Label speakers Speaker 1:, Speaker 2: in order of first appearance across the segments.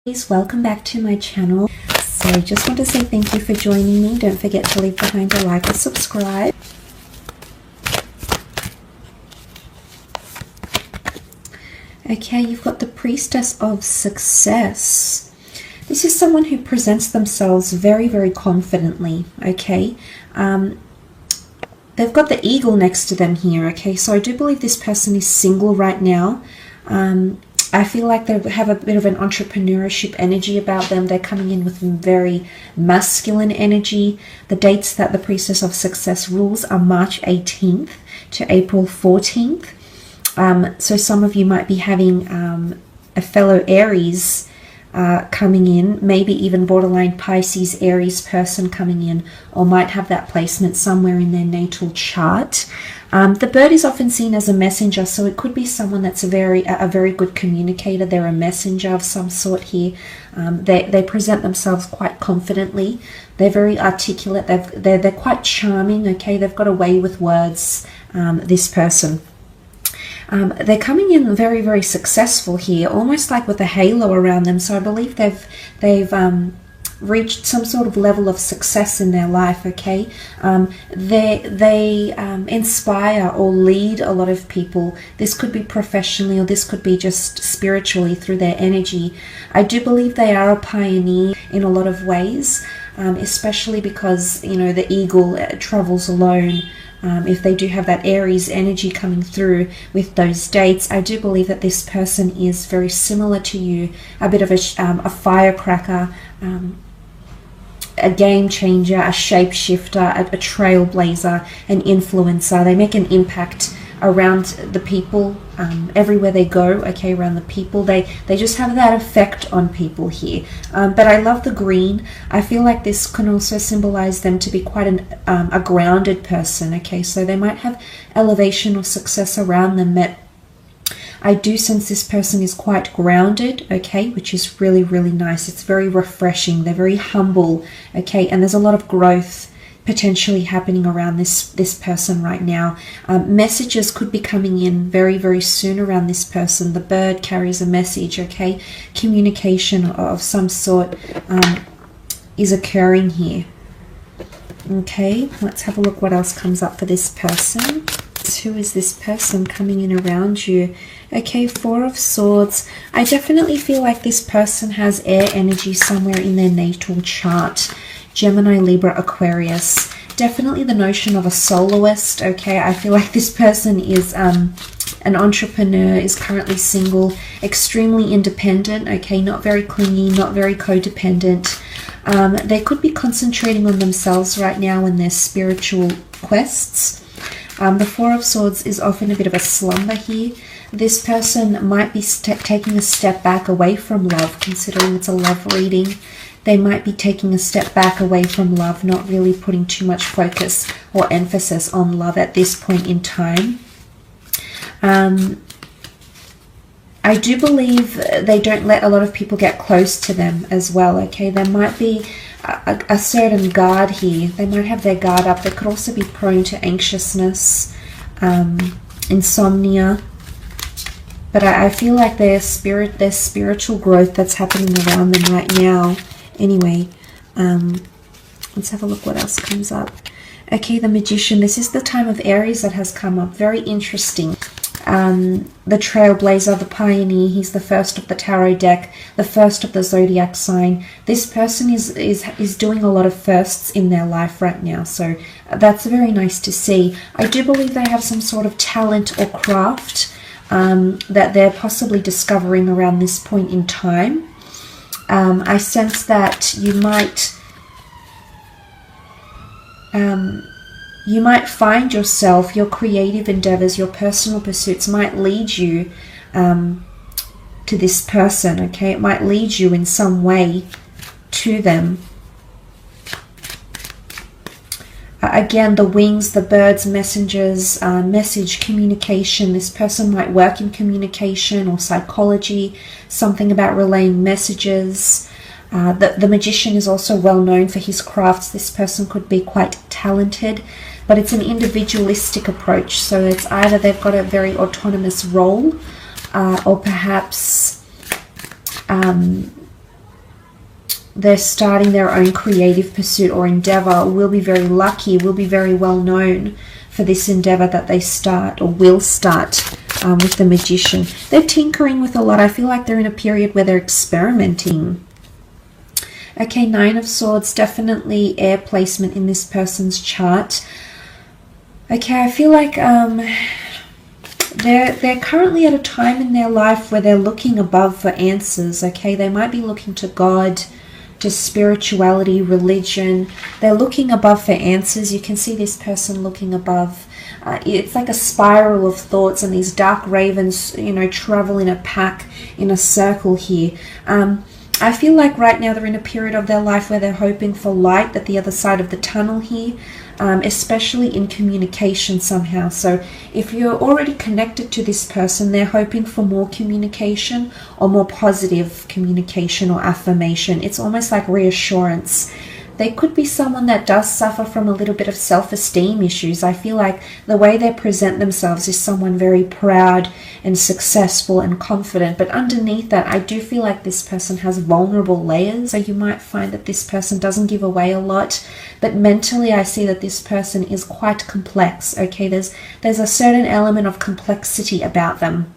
Speaker 1: Please welcome back to my channel. So just want to say thank you for joining me. Don't forget to leave behind a like or subscribe. Okay, you've got the priestess of success. This is someone who presents themselves very, very confidently. Okay, they've got the eagle next to them here. Okay, so I do believe this person is single right now. I feel like they have a bit of an entrepreneurship energy about them. They're coming in with very masculine energy. The dates that the priestess of success rules are March 18th to April 14th. So some of you might be having a fellow Aries coming in, maybe even borderline Pisces, Aries person coming in, or might have that placement somewhere in their natal chart. The bird is often seen as a messenger, so it could be someone that's a very good communicator. They're a messenger of some sort here. They present themselves quite confidently. They're very articulate. They're quite charming. Okay, they've got a way with words. This person. They're coming in very, very successful here, almost like with a halo around them. So I believe they've reached some sort of level of success in their life. Okay, they inspire or lead a lot of people. This could be professionally, or this could be just spiritually through their energy. I do believe they are a pioneer in a lot of ways, especially because, you know, the eagle travels alone. If they do have that Aries energy coming through with those dates, I do believe that this person is very similar to you, a bit of a firecracker, a game changer, a shapeshifter, a trailblazer, an influencer. They make an impact around the people, everywhere they go. Okay, around the people, they just have that effect on people here. But I love the green. I feel like this can also symbolize them to be quite a grounded person. Okay, so they might have elevation or success around them, but I do sense this person is quite grounded, okay, which is really, really nice. It's very refreshing. They're very humble, okay, and there's a lot of growth potentially happening around this person right now. Messages could be coming in very, very soon around this person. The bird carries a message, okay? Communication of some sort is occurring here. Okay, let's have a look what else comes up for this person. Who is this person coming in around you? Okay, Four of Swords. I definitely feel like this person has air energy somewhere in their natal chart. Gemini, Libra, Aquarius. Definitely the notion of a soloist. Okay, I feel like this person is an entrepreneur, is currently single, extremely independent. Okay, not very clingy, not very codependent. They could be concentrating on themselves right now in their spiritual quests. The Four of Swords is often a bit of a slumber here. This person might be taking a step back away from love, considering it's a love reading. They might be taking a step back away from love, not really putting too much focus or emphasis on love at this point in time. I do believe they don't let a lot of people get close to them as well, okay? There might be a certain guard here. They might have their guard up. They could also be prone to anxiousness, insomnia. But I feel like there's spiritual growth that's happening around them right now. Anyway, let's have a look what else comes up. Okay, the Magician. This is the time of Aries that has come up. Very interesting. The Trailblazer, the Pioneer. He's the first of the tarot deck, the first of the zodiac sign. This person is doing a lot of firsts in their life right now, so that's very nice to see. I do believe they have some sort of talent or craft that they're possibly discovering around this point in time. I sense that you might find yourself, your creative endeavors, your personal pursuits might lead you to this person, okay? It might lead you in some way to them. Again, the wings, the birds, messengers, message, communication. This person might work in communication or psychology, something about relaying messages. The Magician is also well known for his crafts. This person could be quite talented, but it's an individualistic approach. So it's either they've got a very autonomous role, or perhaps they're starting their own creative pursuit or endeavor, will be very lucky, will be very well known for this endeavor that they start or will start with the Magician. They're tinkering with a lot. I feel like they're in a period where they're experimenting. Okay, Nine of Swords, definitely air placement in this person's chart. Okay, I feel like they're currently at a time in their life where they're looking above for answers. Okay, they might be looking to God, to spirituality, religion. They're looking above for answers. You can see this person looking above. It's like a spiral of thoughts, and these dark ravens, you know, travel in a pack, in a circle here. I feel like right now they're in a period of their life where they're hoping for light at the other side of the tunnel here, especially in communication somehow. So if you're already connected to this person, they're hoping for more communication or more positive communication or affirmation. It's almost like reassurance. They could be someone that does suffer from a little bit of self-esteem issues. I feel like the way they present themselves is someone very proud and successful and confident. But underneath that, I do feel like this person has vulnerable layers. So you might find that this person doesn't give away a lot. But mentally, I see that this person is quite complex. Okay, there's a certain element of complexity about them.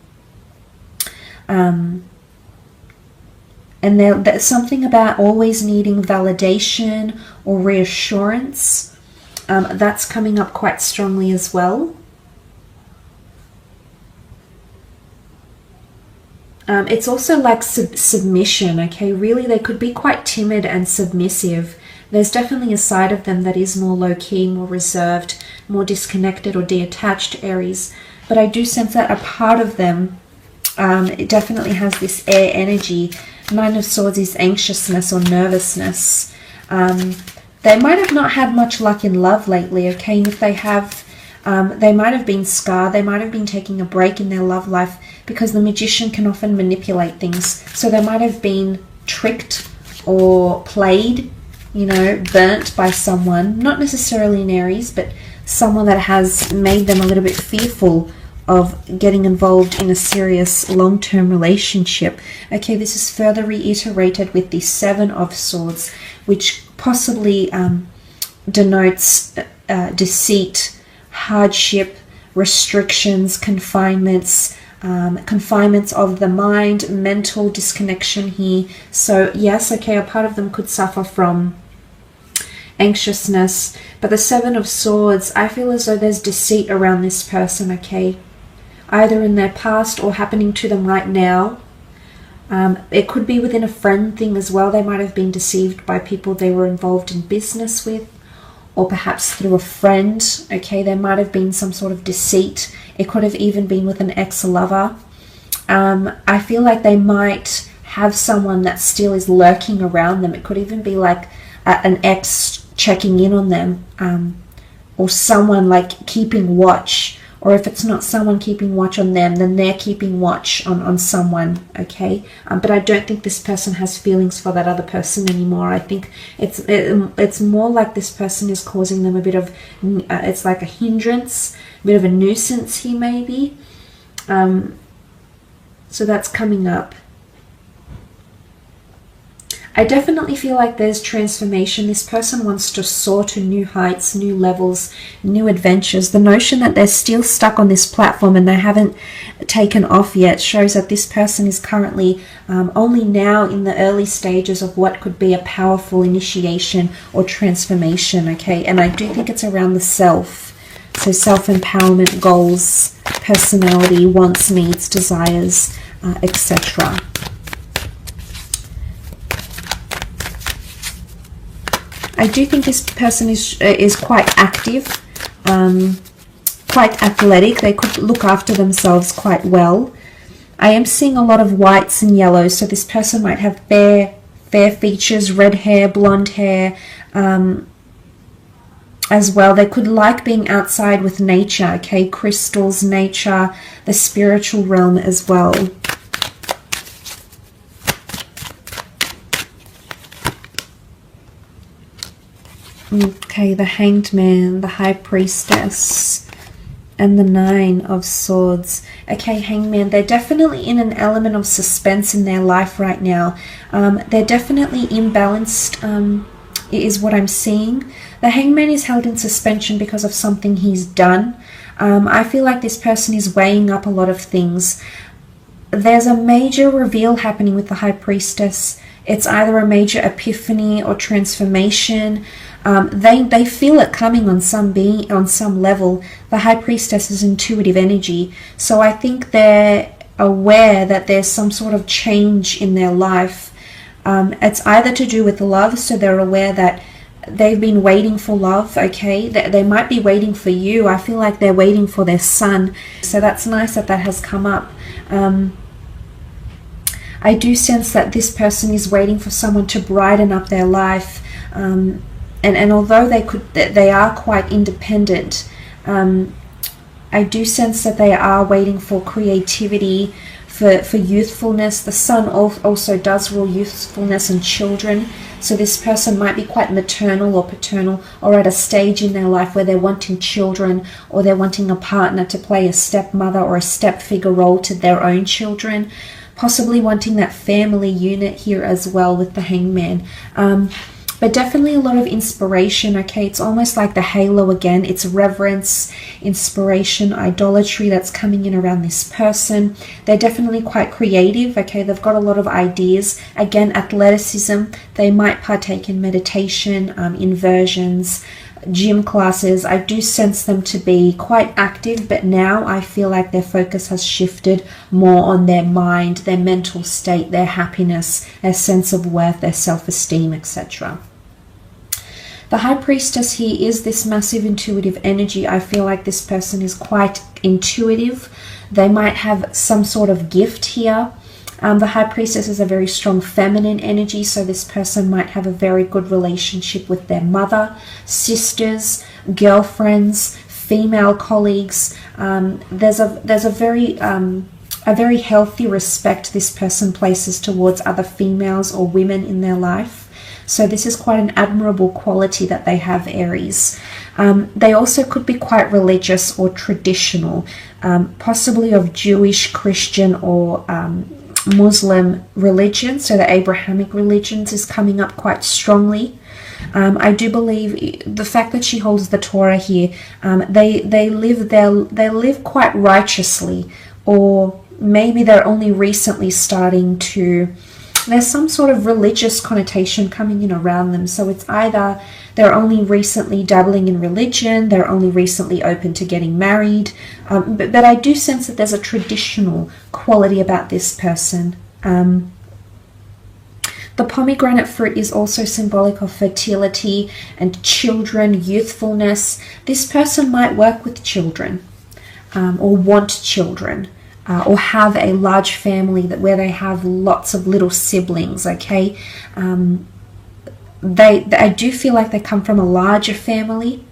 Speaker 1: And there's something about always needing validation or reassurance. That's coming up quite strongly as well. It's also like submission, okay? Really, they could be quite timid and submissive. There's definitely a side of them that is more low-key, more reserved, more disconnected or detached, Aries. But I do sense that a part of them, it definitely has this air energy. Nine of Swords is anxiousness or nervousness. They might have not had much luck in love lately, okay? And if they have, they might have been scarred. They might have been taking a break in their love life, because the Magician can often manipulate things. So they might have been tricked or played, you know, burnt by someone. Not necessarily an Aries, but someone that has made them a little bit fearful of getting involved in a serious long-term relationship. Okay, this is further reiterated with the Seven of Swords, which possibly denotes deceit, hardship, restrictions, confinements, confinements of the mind, mental disconnection here. So yes, okay, a part of them could suffer from anxiousness, but the Seven of Swords, I feel as though there's deceit around this person, okay? Either in their past or happening to them right now. It could be within a friend thing as well. They might have been deceived by people they were involved in business with, or perhaps through a friend. Okay, there might have been some sort of deceit. It could have even been with an ex-lover. I feel like they might have someone that still is lurking around them. It could even be like an ex checking in on them, or someone like keeping watch. Or if it's not someone keeping watch on them, then they're keeping watch on someone, okay? But I don't think this person has feelings for that other person anymore. I think it's more like this person is causing them a bit of, it's like a hindrance, a bit of a nuisance here maybe. So that's coming up. I definitely feel like there's transformation. This person wants to soar to new heights, new levels, new adventures. The notion that they're still stuck on this platform and they haven't taken off yet shows that this person is currently only now in the early stages of what could be a powerful initiation or transformation, okay? And I do think it's around the self. So self-empowerment, goals, personality, wants, needs, desires, etc. I do think this person is quite active, quite athletic. They could look after themselves quite well. I am seeing a lot of whites and yellows, so this person might have fair features, red hair, blonde hair, as well. They could like being outside with nature, okay? Crystals, nature, the spiritual realm as well. Okay, the Hanged Man, the High Priestess. and the Nine of Swords. Okay, Hangman, they're definitely in an element of suspense in their life right now. They're definitely imbalanced, is what I'm seeing. The Hangman is held in suspension because of something he's done. I feel like this person is weighing up a lot of things. There's a major reveal happening with the High Priestess. It's either a major epiphany or transformation. They feel it coming on some level. The High Priestess is intuitive energy, so I think they're aware that there's some sort of change in their life. It's either to do with love, so they're aware that they've been waiting for love. Okay, they might be waiting for you. I feel like they're waiting for their son, so that's nice that has come up. I do sense that this person is waiting for someone to brighten up their life, and although they are quite independent, I do sense that they are waiting for creativity, for youthfulness. The sun also does rule youthfulness and children, so this person might be quite maternal or paternal, or at a stage in their life where they're wanting children, or they're wanting a partner to play a stepmother or a stepfigure role to their own children, possibly wanting that family unit here as well with the Hangman. But definitely a lot of inspiration. Okay, it's almost like the halo again. It's reverence, inspiration, idolatry that's coming in around this person. They're definitely quite creative. Okay, they've got a lot of ideas. Again, athleticism. They might partake in meditation, inversions, gym classes. I do sense them to be quite active, but now I feel like their focus has shifted more on their mind, their mental state, their happiness, their sense of worth, their self-esteem, etc. The High Priestess here is this massive intuitive energy. I feel like this person is quite intuitive. They might have some sort of gift here. The High Priestess is a very strong feminine energy, so this person might have a very good relationship with their mother, sisters, girlfriends, female colleagues. There's a very healthy respect this person places towards other females or women in their life. So this is quite an admirable quality that they have, Aries. They also could be quite religious or traditional, possibly of Jewish, Christian, or Muslim religion. So the Abrahamic religions is coming up quite strongly. I do believe the fact that she holds the Torah here, they live quite righteously, or maybe they're only recently starting to. There's some sort of religious connotation coming in around them. So it's either they're only recently dabbling in religion, they're only recently open to getting married. But I do sense that there's a traditional quality about this person. The pomegranate fruit is also symbolic of fertility and children, youthfulness. This person might work with children, or want children. Or have a large family where they have lots of little siblings. Okay, I do feel like they come from a larger family.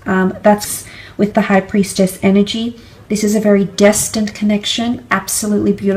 Speaker 1: That's with the High Priestess energy. This is a very destined connection, absolutely beautiful.